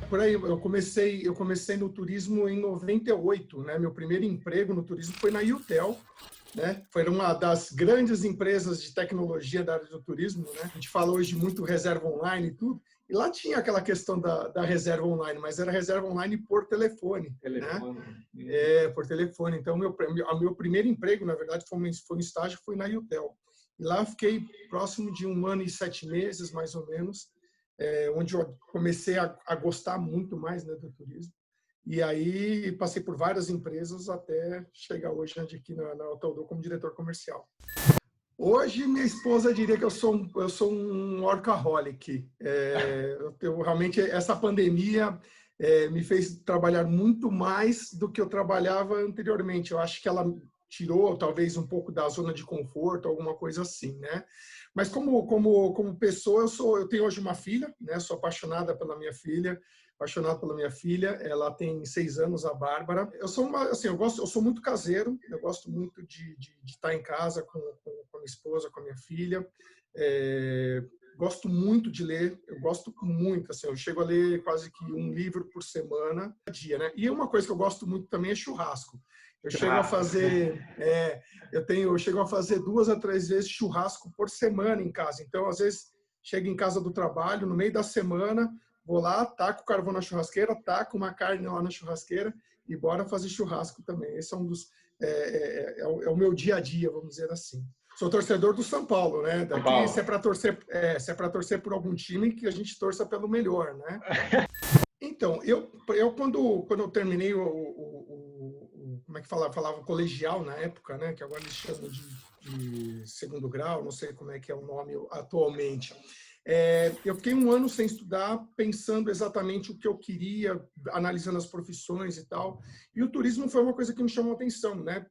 por aí, eu comecei no turismo em 98, né? Meu primeiro emprego no turismo foi na Iutel, né? Foi uma das grandes empresas de tecnologia da área do turismo, né? A gente fala hoje muito reserva online e tudo, e lá tinha aquela questão da reserva online, mas era reserva online por telefone, né? Por telefone. Então, meu primeiro emprego, na verdade, foi um estágio, foi na Iutel. E lá fiquei próximo de 1 ano e 7 meses, mais ou menos, onde eu comecei a gostar muito mais, né, do turismo. E aí passei por várias empresas até chegar hoje aqui na Hoteldo como diretor comercial. Hoje minha esposa diria que eu sou um workaholic. Realmente essa pandemia me fez trabalhar muito mais do que eu trabalhava anteriormente. Eu acho que ela tirou talvez um pouco da zona de conforto, alguma coisa assim, né? Mas como pessoa, eu tenho hoje uma filha, né? Sou apaixonado pela minha filha. Ela tem 6 anos, a Bárbara. Eu sou muito caseiro, eu gosto muito de estar em casa com a minha esposa, com a minha filha. Gosto muito de ler, eu gosto muito, assim, eu chego a ler quase que um livro por semana, dia, né? E uma coisa que eu gosto muito também é churrasco. Eu chego a fazer, eu chego a fazer 2 a 3 vezes churrasco por semana em casa. Então, às vezes, chego em casa do trabalho, no meio da semana, vou lá, taco o carvão na churrasqueira, taco uma carne lá na churrasqueira e bora fazer churrasco também. Esse é um dos é o meu dia a dia, vamos dizer assim. Sou torcedor do São Paulo, né? Daqui, se é para torcer por algum time, que a gente torça pelo melhor, né? Então, eu quando eu terminei como é que falava colegial na época, né? Que agora eles chamam de segundo grau, não sei como é que é o nome atualmente. Eu fiquei 1 ano sem estudar, pensando exatamente o que eu queria, analisando as profissões e tal. E o turismo foi uma coisa que me chamou a atenção, né?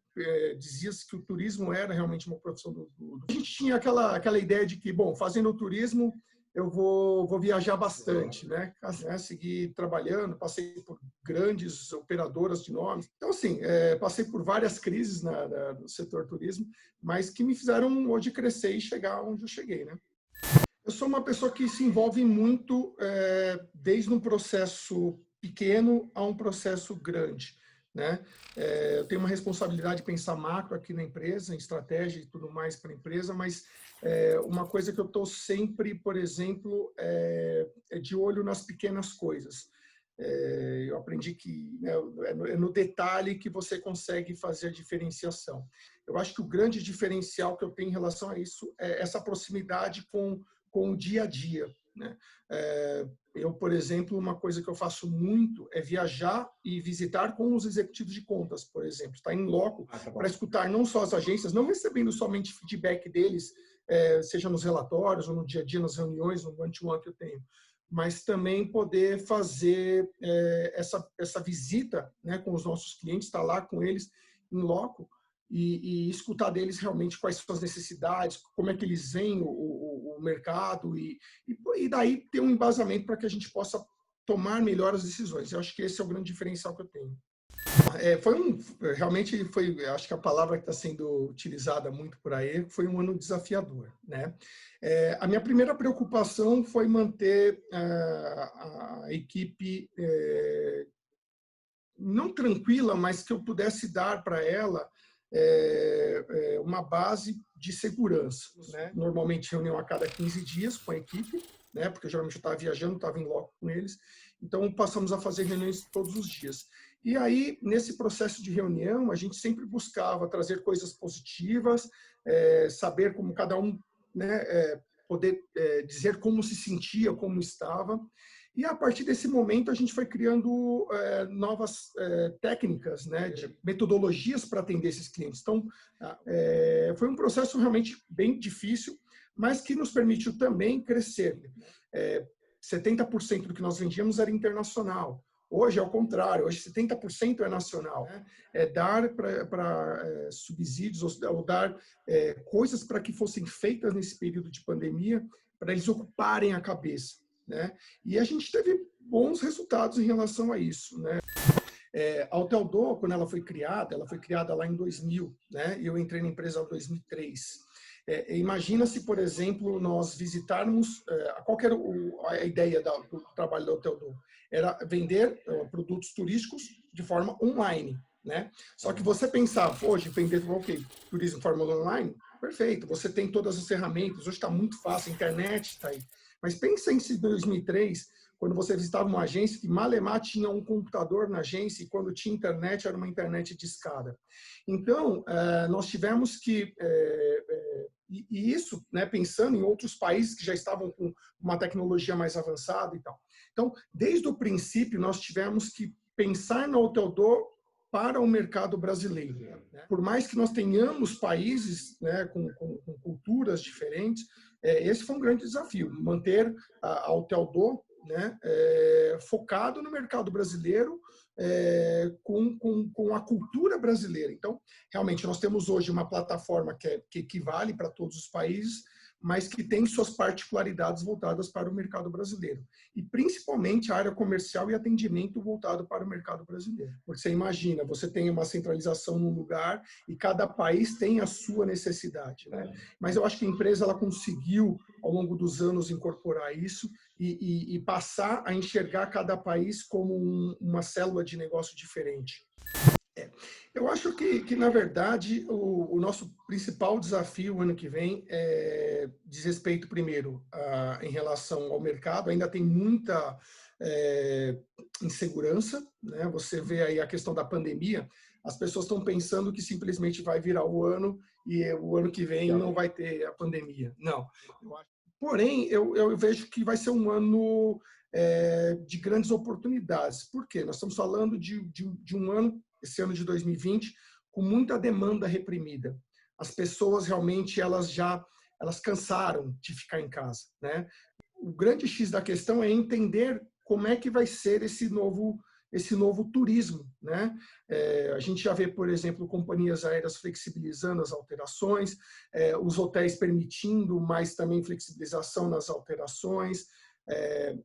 Dizia-se que o turismo era realmente uma profissão A gente tinha aquela ideia de que, bom, fazendo o turismo, eu vou viajar bastante, né? Seguir trabalhando, passei por grandes operadoras de nomes. Então, assim, passei por várias crises no setor turismo, mas que me fizeram hoje crescer e chegar onde eu cheguei, né? Eu sou uma pessoa que se envolve muito desde um processo pequeno a um processo grande, né? Eu tenho uma responsabilidade de pensar macro aqui na empresa, em estratégia e tudo mais para a empresa, mas uma coisa que eu estou sempre, por exemplo, é de olho nas pequenas coisas. Eu aprendi que, né, é no detalhe que você consegue fazer a diferenciação. Eu acho que o grande diferencial que eu tenho em relação a isso é essa proximidade com o dia a dia, né? Eu, por exemplo, uma coisa que eu faço muito é viajar e visitar com os executivos de contas, por exemplo, estar em loco para escutar não só as agências, não recebendo somente feedback deles, seja nos relatórios ou no dia a dia, nas reuniões, no one-to-one que eu tenho, mas também poder fazer essa visita, né, com os nossos clientes, estar lá com eles em loco, e escutar deles realmente quais são as necessidades, como é que eles veem o mercado e daí ter um embasamento para que a gente possa tomar melhor as decisões. Eu acho que esse é o grande diferencial que eu tenho. Realmente foi, acho que a palavra que está sendo utilizada muito por aí, foi um ano desafiador, né? A minha primeira preocupação foi manter a equipe não tranquila, mas que eu pudesse dar para ela uma base de segurança, né? Normalmente reunião a cada 15 dias com a equipe, né? Porque geralmente eu estava viajando, estava em loco com eles, então passamos a fazer reuniões todos os dias. E aí, nesse processo de reunião, a gente sempre buscava trazer coisas positivas, saber como cada um, né, poder dizer como se sentia, como estava. E a partir desse momento a gente foi criando novas técnicas, né, de metodologias para atender esses clientes. Então, foi um processo realmente bem difícil, mas que nos permitiu também crescer. 70% do que nós vendíamos era internacional. Hoje é o contrário, hoje 70% é nacional. Né? Dar para subsídios ou dar coisas para que fossem feitas nesse período de pandemia, para eles ocuparem a cabeça. Né? E a gente teve bons resultados em relação a isso. Né? A Hoteldo, quando ela foi criada lá em 2000, né? E eu entrei na empresa em 2003. Imagina se, por exemplo, nós visitarmos, qual que era a ideia do trabalho da Hotel Do? Era vender produtos turísticos de forma online, né? Só que você pensar, hoje, vender turismo de forma online, perfeito, você tem todas as ferramentas, hoje está muito fácil, a internet está aí. Mas pensa em 2003, quando você visitava uma agência que malemar tinha um computador na agência e quando tinha internet era uma internet de escada. Então, nós tivemos que... E isso, né, pensando em outros países que já estavam com uma tecnologia mais avançada e tal. Então, desde o princípio, nós tivemos que pensar no Hotel Do para o mercado brasileiro. Né? Por mais que nós tenhamos países, né, com culturas diferentes, esse foi um grande desafio, manter a Hotel Do, né, focado no mercado brasileiro, com a cultura brasileira. Então, realmente, nós temos hoje uma plataforma que equivale para todos os países, mas que tem suas particularidades voltadas para o mercado brasileiro. E, principalmente, a área comercial e atendimento voltado para o mercado brasileiro. Porque você imagina, você tem uma centralização num lugar e cada país tem a sua necessidade. Né? Mas eu acho que a empresa ela conseguiu, ao longo dos anos, incorporar isso e passar a enxergar cada país como uma célula de negócio diferente. Eu acho que na verdade, o nosso principal desafio ano que vem diz respeito, primeiro, em relação ao mercado. Ainda tem muita insegurança, né? Você vê aí a questão da pandemia, as pessoas estão pensando que simplesmente vai virar o ano e o ano que vem não vai ter a pandemia. Não. Porém, eu vejo que vai ser um ano de grandes oportunidades. Por quê? Nós estamos falando de um ano, esse ano de 2020, com muita demanda reprimida. As pessoas realmente elas cansaram de ficar em casa, né? O grande X da questão é entender como é que vai ser esse novo turismo, né? A gente já vê, por exemplo, companhias aéreas flexibilizando as alterações, os hotéis permitindo, mas também flexibilização nas alterações.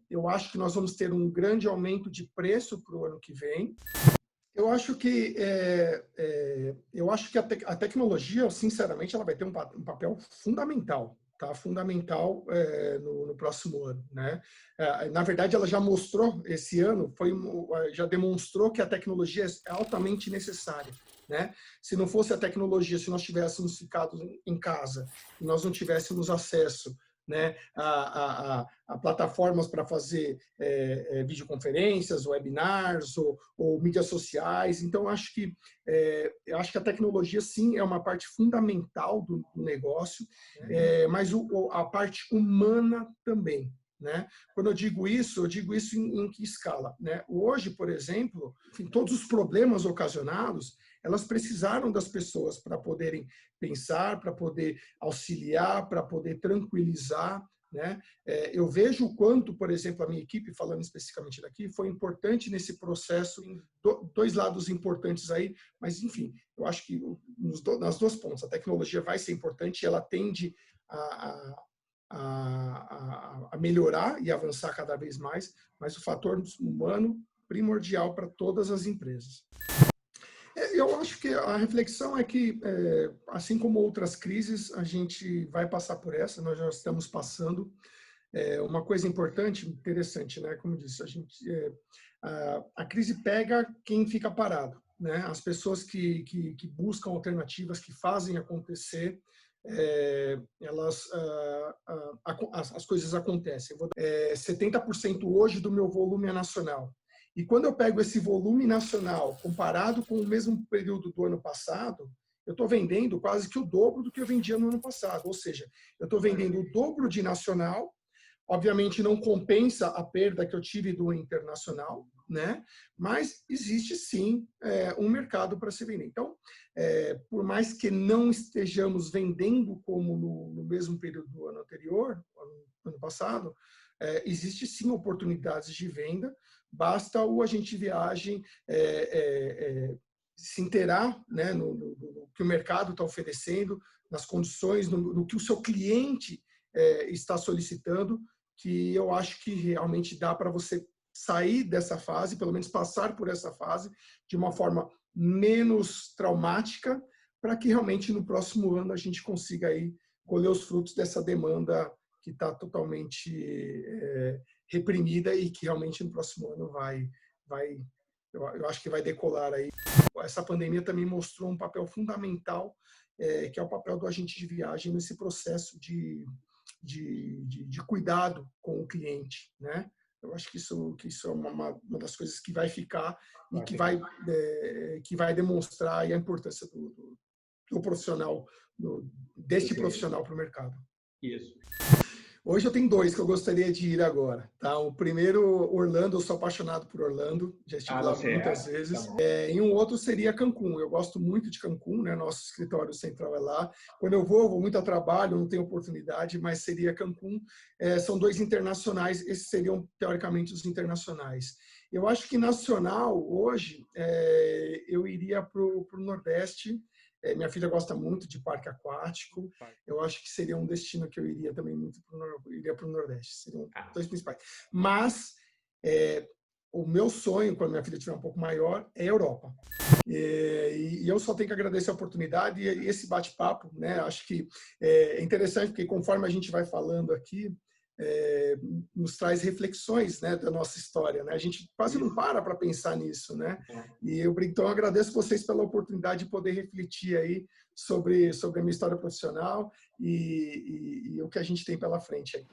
Eu acho que nós vamos ter um grande aumento de preço para o ano que vem. Eu acho que a tecnologia, sinceramente, ela vai ter um papel fundamental, tá? Fundamental no próximo ano, né? Na verdade, ela já mostrou esse ano, já demonstrou que a tecnologia é altamente necessária, né? Se não fosse a tecnologia, se nós tivéssemos ficado em casa e nós não tivéssemos acesso, né, a plataformas para fazer videoconferências, webinars ou mídias sociais. Então, eu acho que a tecnologia, sim, é uma parte fundamental do negócio, mas a parte humana também. Né? Quando eu digo isso em que escala? Né? Hoje, por exemplo, enfim, todos os problemas ocasionados, elas precisaram das pessoas para poderem pensar, para poder auxiliar, para poder tranquilizar. Né? Eu vejo o quanto, por exemplo, a minha equipe, falando especificamente daqui, foi importante nesse processo, em dois lados importantes aí, mas, enfim, eu acho que nas duas pontas, a tecnologia vai ser importante e ela tende a melhorar e avançar cada vez mais, mas o fator humano primordial para todas as empresas. Eu acho que a reflexão é que, assim como outras crises, a gente vai passar por essa, nós já estamos passando. Uma coisa importante, interessante, né? Como disse, a crise pega quem fica parado, né? As pessoas que buscam alternativas, que fazem acontecer, as coisas acontecem. 70% hoje do meu volume é nacional. E quando eu pego esse volume nacional comparado com o mesmo período do ano passado, eu estou vendendo quase que o dobro do que eu vendia no ano passado. Ou seja, eu estou vendendo o dobro de nacional. Obviamente não compensa a perda que eu tive do internacional, né? Mas existe sim um mercado para se vender. Então, por mais que não estejamos vendendo como no mesmo período do ano anterior, ano passado, existe sim oportunidades de venda. Basta o agente de viagem se inteirar, né, no que o mercado está oferecendo, nas condições, no que o seu cliente está solicitando, que eu acho que realmente dá para você sair dessa fase, pelo menos passar por essa fase, de uma forma menos traumática, para que realmente no próximo ano a gente consiga aí colher os frutos dessa demanda que está totalmente reprimida e que realmente no próximo ano eu acho que vai decolar aí. Essa pandemia também mostrou um papel fundamental, que é o papel do agente de viagem nesse processo de cuidado com o cliente, né? Eu acho que isso é uma das coisas que vai ficar e que vai demonstrar aí a importância do profissional, deste profissional para o mercado. Isso. Hoje eu tenho dois que eu gostaria de ir agora. Tá? O primeiro, Orlando, eu sou apaixonado por Orlando, já estive lá muitas vezes. Tá. E um outro seria Cancún. Eu gosto muito de Cancún, né? Nosso escritório central é lá. Quando eu vou muito a trabalho, não tenho oportunidade, mas seria Cancún. São dois internacionais, esses seriam, teoricamente, os internacionais. Eu acho que nacional, hoje, eu iria para o Nordeste. Minha filha gosta muito de parque aquático. Eu acho que seria um destino que eu iria também muito para o Nordeste. Seriam dois principais. Mas o meu sonho, quando minha filha estiver um pouco maior, é a Europa. E eu só tenho que agradecer a oportunidade e esse bate-papo, né? Acho que é interessante porque conforme a gente vai falando aqui, nos traz reflexões, né, da nossa história, né? A gente quase não para pensar nisso, né? Então eu agradeço vocês pela oportunidade de poder refletir aí sobre a minha história profissional e o que a gente tem pela frente aí.